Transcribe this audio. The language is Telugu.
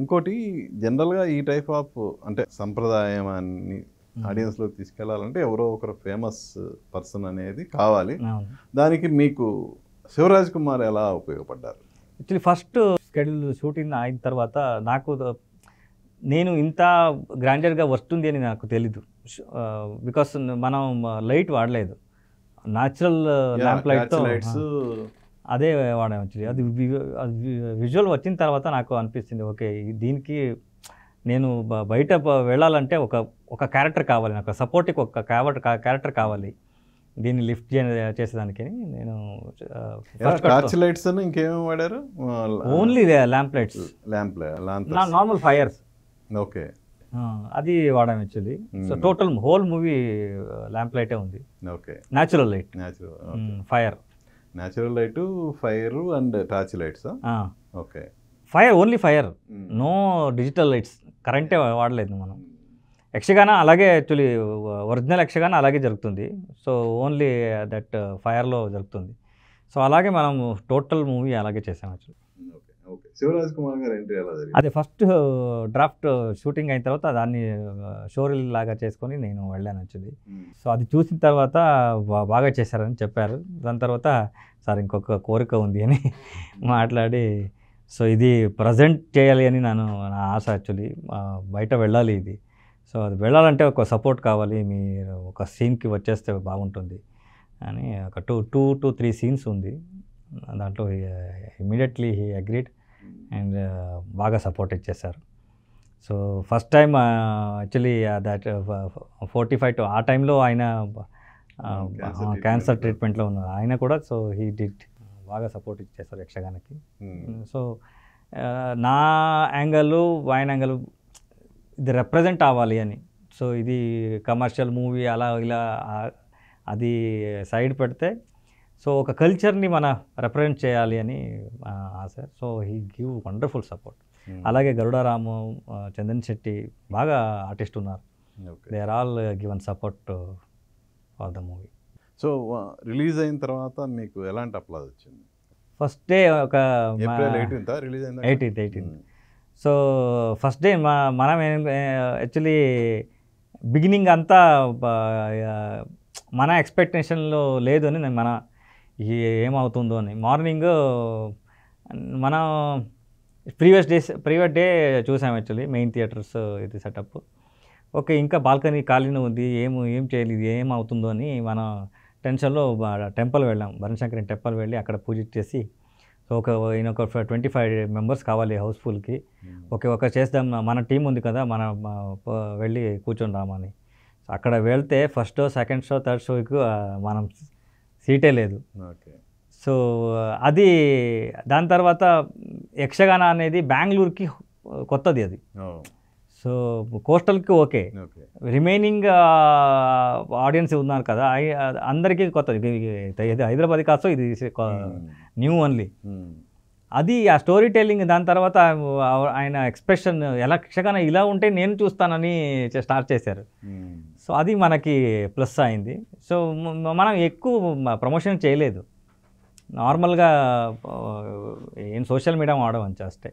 ఇంకోటి జనరల్‌గా ఈ టైప్ ఆఫ్ అంటే సంప్రదాయమాన్ని ఆడియన్స్‌లోకి తీసుకెళ్లాలంటే ఎవరో ఒకరు ఫేమస్ పర్సన్ అనేది కావాలి. అవును. దానికి మీకు శివరాజ్ కుమార్ ఎలా ఉపయోగపడ్డారు? యాక్చువల్లీ ఫస్ట్ షెడ్యూల్ షూటింగ్ అయిన తర్వాత నాకు నేను ఇంత గ్రాండర్గా వస్తుంది అని నాకు తెలీదు. బికాస్ మనం లైట్ వాడలేదు, న్యాచురల్ ల్యాంప్ లైట్తో లైట్స్ అదే వాడాం. యాక్చువల్లీ అది విజువల్ వచ్చిన తర్వాత నాకు అనిపిస్తుంది, ఓకే దీనికి నేను బయట వెళ్ళాలంటే ఒక క్యారెక్టర్ కావాలి, నాకు సపోర్ట్కి ఒక క్యారెక్టర్ కావాలి దీన్ని లిఫ్ట్ చేసేదానికి. నేను టార్చ్ లైట్స్ ఇంకేమేమి వాడారు? Only lamp lights, normal fires. Okay, అది వాడాం actually. So total whole movie lamp లైటే ఉంది. Okay, natural light, fire, natural light, fire and torch lights. Okay, fire, only fire, no digital lights, కరెంటే వాడలేదు మనం. యక్షగాన అలాగే యాక్చువల్లీ ఒరిజినల్ యక్షగాన అలాగే జరుగుతుంది. సో ఓన్లీ దట్ ఫైర్లో జరుగుతుంది. సో అలాగే మనం టోటల్ మూవీ అలాగే చేసాం యాక్చువల్లీ. శివరాజ్ కుమార్ గారు ఎంట్రీ ఎలా జరిగింది? అదే ఫస్ట్ డ్రాఫ్ట్ షూటింగ్ అయిన తర్వాత దాన్ని షోరీల్ లాగా చేసుకొని నేను వెళ్ళాను యాక్చువల్లీ. సో అది చూసిన తర్వాత బాగా చేశారని చెప్పారు. దాని తర్వాత సార్ ఇంకొక కోరిక ఉంది అని మాట్లాడి, సో ఇది ప్రజెంట్ చేయాలి అని నా ఆశ యాక్చువల్లీ. బయట వెళ్ళాలి ఇది, సో అది వెళ్ళాలంటే ఒక సపోర్ట్ కావాలి, మీరు ఒక సీన్కి వచ్చేస్తే బాగుంటుంది అని ఒక 2 to 3 సీన్స్ ఉంది దాంట్లో. ఇమీడియట్లీ హీ అగ్రీడ్ అండ్ బాగా సపోర్ట్ ఇచ్చేసారు. So first time actually that 45 to ఆ టైంలో ఆయన క్యాన్సర్ ట్రీట్మెంట్లో ఉన్నారు ఆయన కూడా. సో హీ డిడ్ బాగా సపోర్ట్ ఇచ్చేసారు యక్షగానకి. సో నా యాంగిల్, ఆయన యాంగిల్ ఇది రిప్రజెంట్ అవ్వాలి అని. సో ఇది కమర్షియల్ మూవీ అలా ఇలా అది సైడ్ పెడితే, సో ఒక కల్చర్ని మన రిప్రజెంట్ చేయాలి అని ఆశ. So he give wonderful support. అలాగే గరుడారాము, చందన్ శెట్టి బాగా ఆర్టిస్ట్ ఉన్నారు. They are all given support for the movie. So release అయిన తర్వాత మీకు ఎలాంటి అప్లాజ్ వచ్చింది? ఫస్ట్ డే ఒక April 18th రిలీజ్ అయింది. 18th. సో ఫస్ట్ డే మనం యాక్చువల్లీ బిగినింగ్ అంతా మన ఎక్స్పెక్టేషన్లో లేదు అని మన ఏమవుతుందో అని. మార్నింగ్ మనం ప్రీవియస్ డే చూసాం యాక్చువల్లీ మెయిన్ థియేటర్స్ ఇది సెటప్. ఓకే, ఇంకా బాల్కనీ ఖాళీనే ఉంది, ఏం చేయాలి, ఇది ఏమవుతుందో అని మన టెన్షన్లో టెంపుల్ వెళ్ళాం, బనశంకరి టెంపుల్ వెళ్ళి అక్కడ పూజ చేసి, సో ఒక 25 మెంబర్స్ కావాలి హౌస్ఫుల్కి. ఒక చేద్దాం, మన టీం ఉంది కదా, వెళ్ళి కూర్చొని రామని. అక్కడ వెళ్తే first show, second show, third షోకి మనం సీటే లేదు. సో అది దాని తర్వాత యక్షగాన అనేది బెంగళూరుకి కొత్తది అది. సో కోస్టల్కి ఓకే, రిమైనింగ్ ఆడియన్స్ ఉన్నారు కదా అందరికీ కొత్తది. హైదరాబాద్ కాస్త ఇది న్యూ ఓన్లీ. అది ఆ స్టోరీ టెల్లింగ్. దాని తర్వాత ఆయన ఎక్స్ప్రెషన్ ఎలా యక్షగాన ఇలా ఉంటే నేను చూస్తానని స్టార్ట్ చేశారు. సో అది మనకి ప్లస్ అయింది. సో మనం ఎక్కువ ప్రమోషన్ చేయలేదు, నార్మల్గా ఏం సోషల్ మీడియా వాడమని చేస్తే.